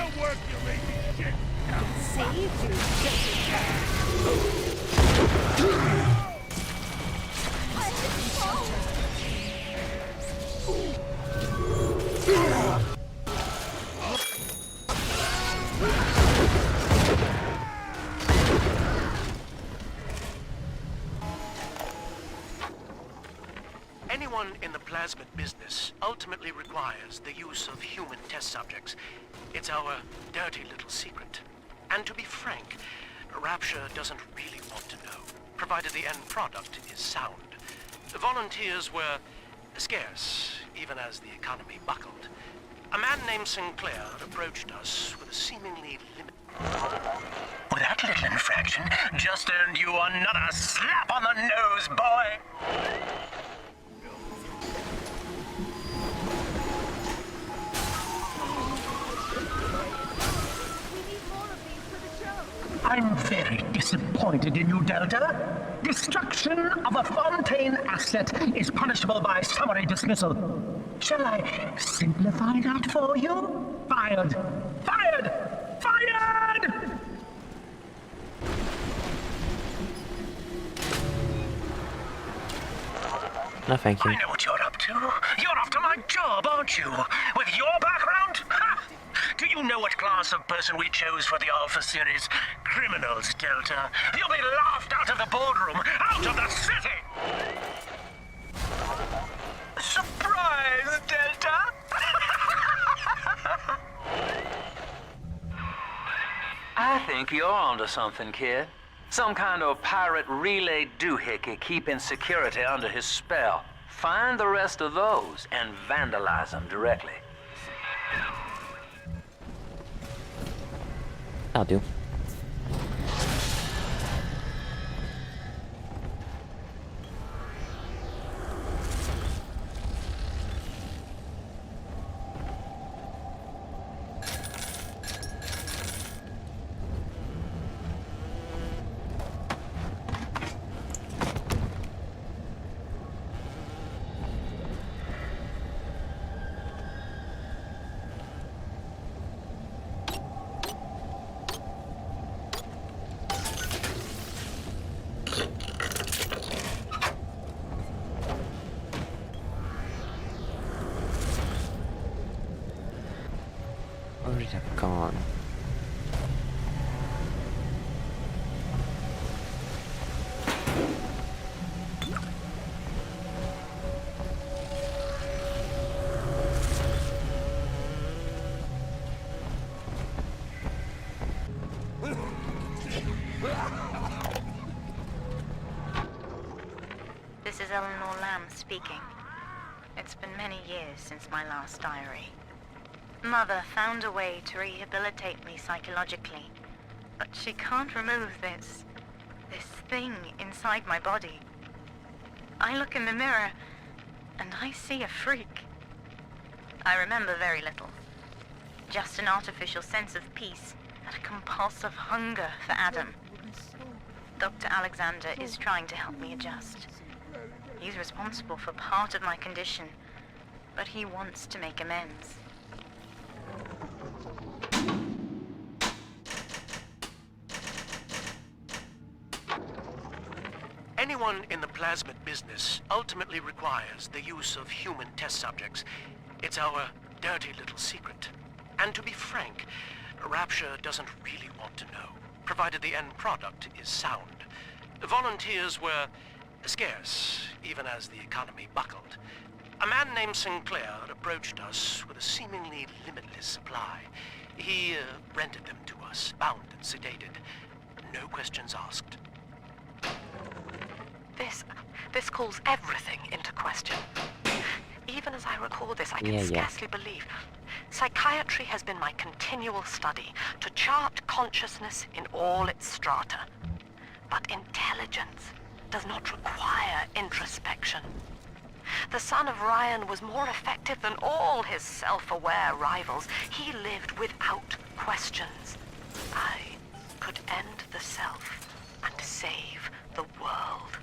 to work, you lazy shit! Saved you, Anyone in the plasmid business ultimately requires the use of human test subjects. It's our dirty little secret. And to be frank, Rapture doesn't really want to know, provided the end product is sound. The volunteers were scarce, even as the economy buckled. A man named Sinclair approached us with a seemingly limited... Well, that little infraction just earned you another slap on the nose, boy! I'm very disappointed in you, Delta. Destruction of a Fontaine asset is punishable by summary dismissal. Shall I simplify that for you? Fired! Fired! Fired! No, thank you. I know what you're up to. You're after my job, aren't you? With your background? Ha! Do you know what class of person we chose for the Alpha series? Criminals, Delta. You'll be laughed out of the boardroom, out of the city! Surprise, Delta! I think you're onto something, kid. Some kind of pirate relay doohickey keeping security under his spell. Find the rest of those and vandalize them directly. I'll do. Where is it gone? This is Eleanor Lamb speaking. It's been many years since my last diary. Mother found a way to rehabilitate me psychologically, but she can't remove this thing inside my body. I look in the mirror, and I see a freak. I remember very little. Just an artificial sense of peace and a compulsive hunger for Adam. Dr. Alexander is trying to help me adjust. He's responsible for part of my condition, but he wants to make amends. Anyone in the plasmid business ultimately requires the use of human test subjects. It's our dirty little secret. And to be frank, Rapture doesn't really want to know, provided the end product is sound. Volunteers were scarce, even as the economy buckled. A man named Sinclair approached us with a seemingly limitless supply. He rented them to us, bound and sedated. No questions asked. This calls everything into question. Even as I record this, I can scarcely believe. Psychiatry has been my continual study to chart consciousness in all its strata. But intelligence does not require introspection. The son of Ryan was more effective than all his self-aware rivals. He lived without questions. I could end the self and save the world.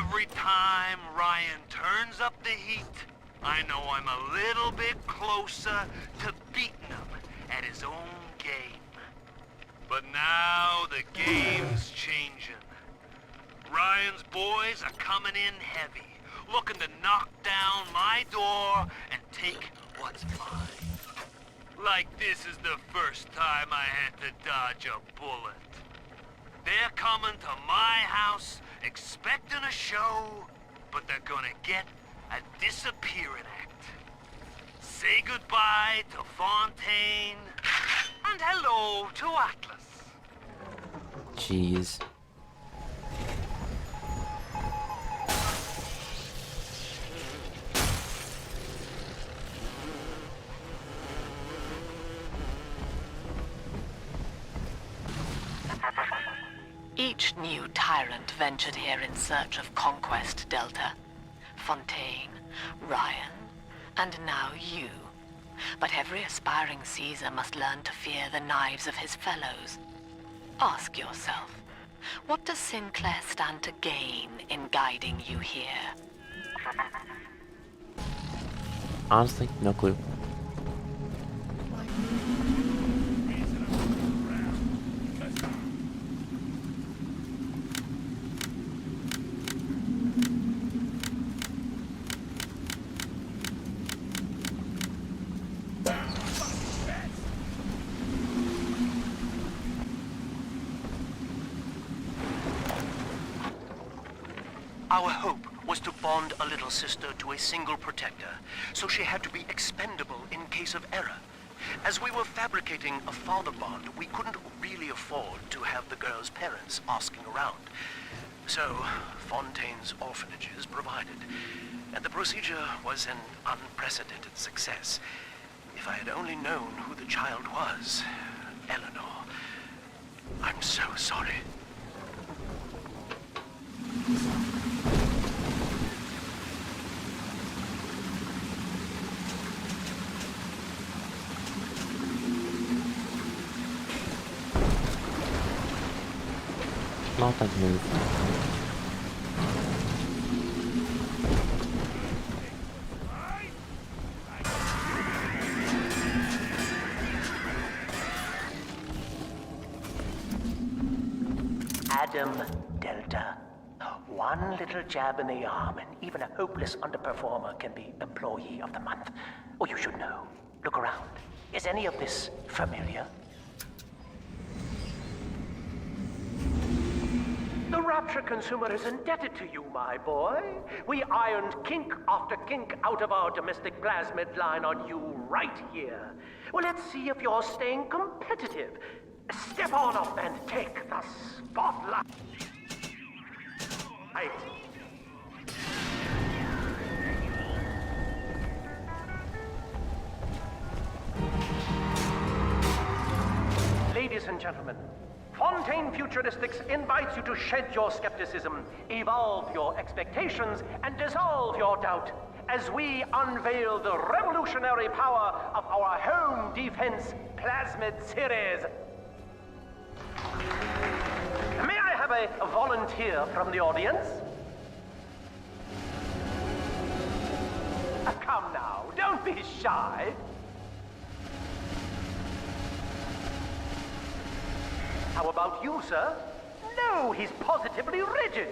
Every time Ryan turns up the heat, I know I'm a little bit closer to beating him at his own game. But now the game's changing. Ryan's boys are coming in heavy, looking to knock down my door and take what's mine. Like this is the first time I had to dodge a bullet. They're coming to my house, expecting a show, but they're gonna get a disappearing act. Say goodbye to Fontaine, and hello to Atlas. Jeez. Each new tyrant ventured here in search of conquest, Delta. Fontaine, Ryan, and now you. But every aspiring Caesar must learn to fear the knives of his fellows. Ask yourself, what does Sinclair stand to gain in guiding you here? Honestly, no clue. Our hope was to bond a little sister to a single protector, so she had to be expendable in case of error. As we were fabricating a father bond, we couldn't really afford to have the girl's parents asking around. So, Fontaine's orphanages provided, and the procedure was an unprecedented success. If I had only known who the child was, Eleanor. I'm so sorry. Not that move. Adam Delta. One little jab in the arm, and even a hopeless underperformer can be Employee of the Month. Oh, you should know. Look around. Is any of this familiar? The Rapture consumer is indebted to you, my boy. We ironed kink after kink out of our domestic plasmid line on you right here. Well, let's see if you're staying competitive. Step on up and take the spotlight. Right. Ladies and gentlemen, Fontaine Futuristics invites you to shed your skepticism, evolve your expectations, and dissolve your doubt as we unveil the revolutionary power of our home defense plasmid series. May I have a volunteer from the audience? Come now, don't be shy. How about you, sir? No, he's positively rigid.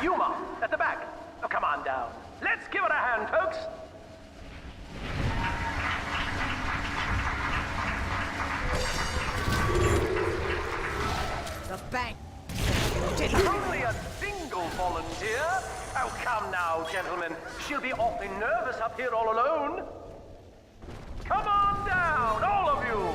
Yuma, at the back. Oh, come on down. Let's give it a hand, folks. The bank. Only a single volunteer? Oh, come now, gentlemen. She'll be awfully nervous up here all alone. Come on down, all of you.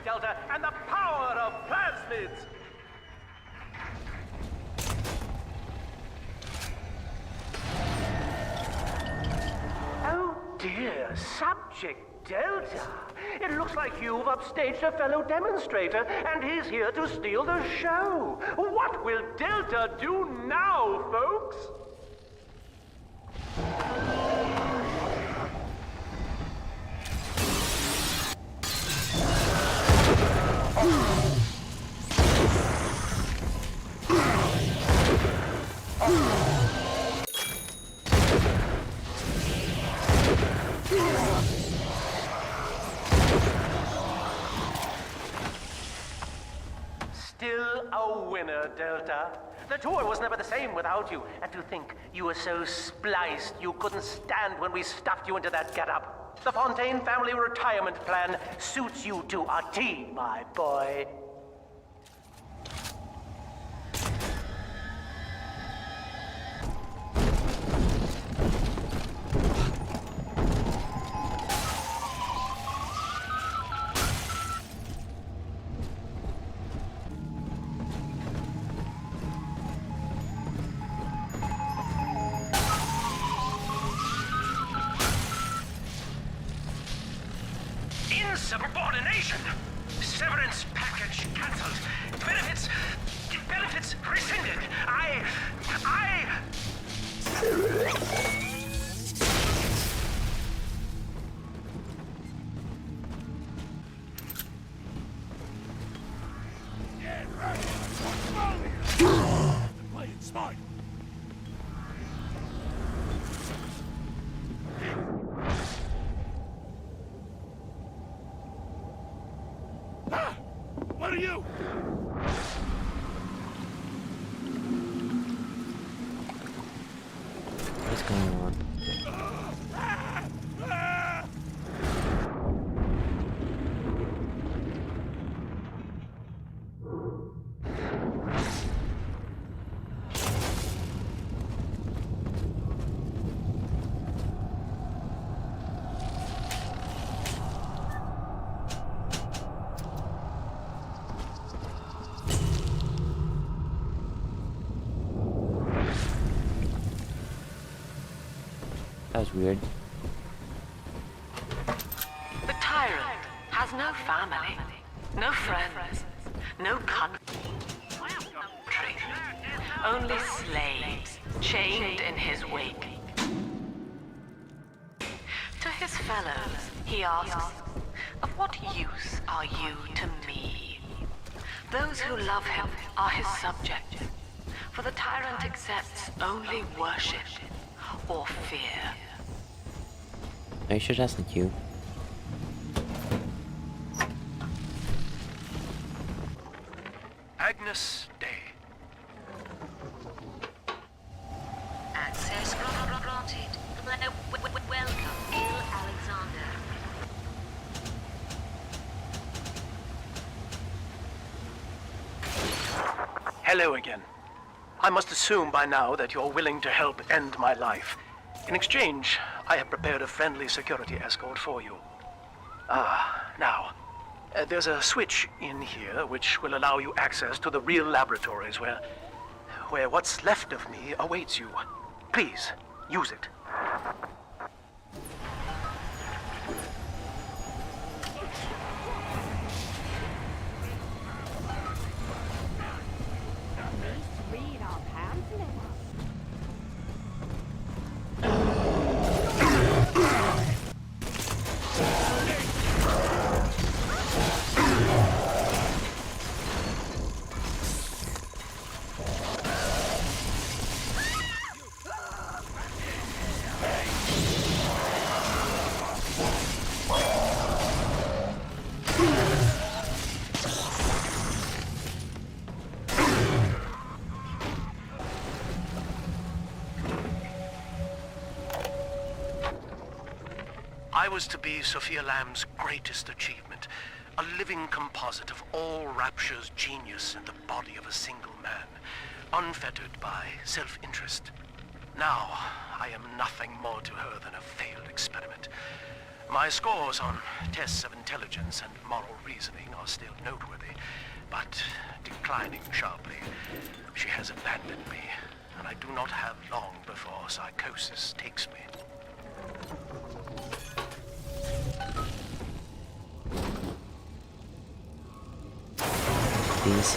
Delta, and the power of plasmids! Oh dear, Subject Delta. It looks like you've upstaged a fellow demonstrator, and he's here to steal the show. What will Delta do now, folks? Still a winner, Delta. The tour was never the same without you. And to think you were so spliced you couldn't stand when we stuffed you into that getup. The Fontaine family retirement plan suits you to a T, my boy. Insubordination! Severance package cancelled. Benefits rescinded. Play it smart. What are you? What's going on? That was weird. The tyrant has no family, no friends, no country. Only slaves chained in his wake. To his fellows, he asks, of what use are you to me? Those who love him are his subject, for the tyrant accepts only worship or fear. Are you sure that's not you? Agnes Day. Access granted. Welcome, Il Alexander. Hello again. I must assume by now that you're willing to help end my life. In exchange, I have prepared a friendly security escort for you. Now, there's a switch in here which will allow you access to the real laboratories where what's left of me awaits you. Please, use it. Read our pamphlets. I was to be Sophia Lamb's greatest achievement, a living composite of all Rapture's genius in the body of a single man, unfettered by self-interest. Now, I am nothing more to her than a failed experiment. My scores on tests of intelligence and moral reasoning are still noteworthy, but declining sharply. She has abandoned me, and I do not have long before psychosis takes me. These.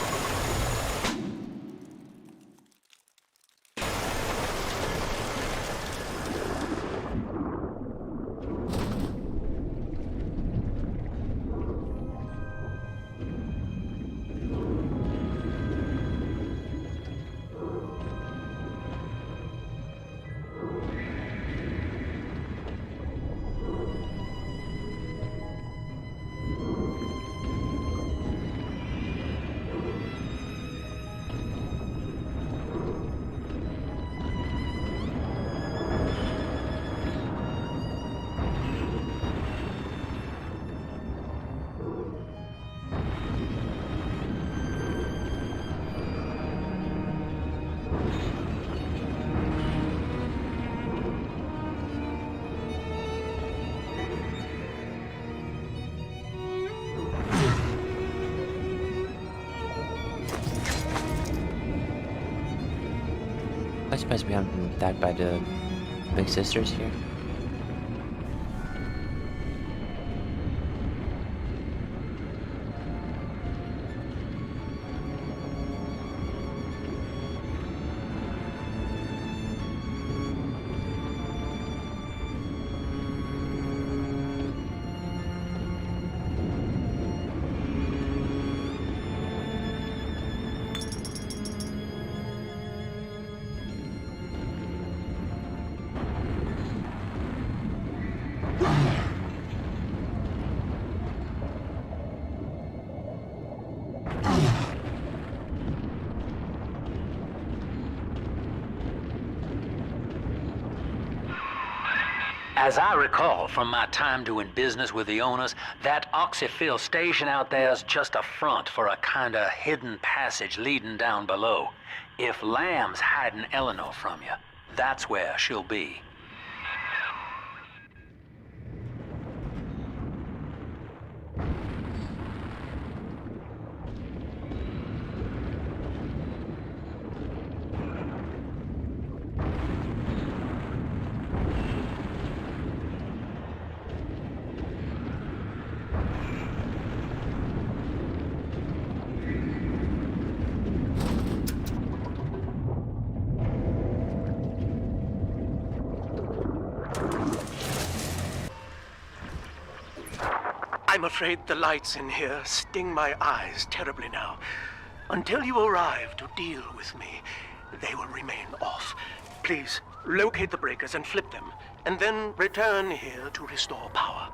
I suppose we haven't been attacked by the big sisters here. As I recall from my time doing business with the owners, that oxyfill station out there's just a front for a kinda hidden passage leading down below. If Lamb's hiding Eleanor from you, that's where she'll be. I'm afraid the lights in here sting my eyes terribly now. Until you arrive to deal with me, they will remain off. Please, locate the breakers and flip them, and then return here to restore power.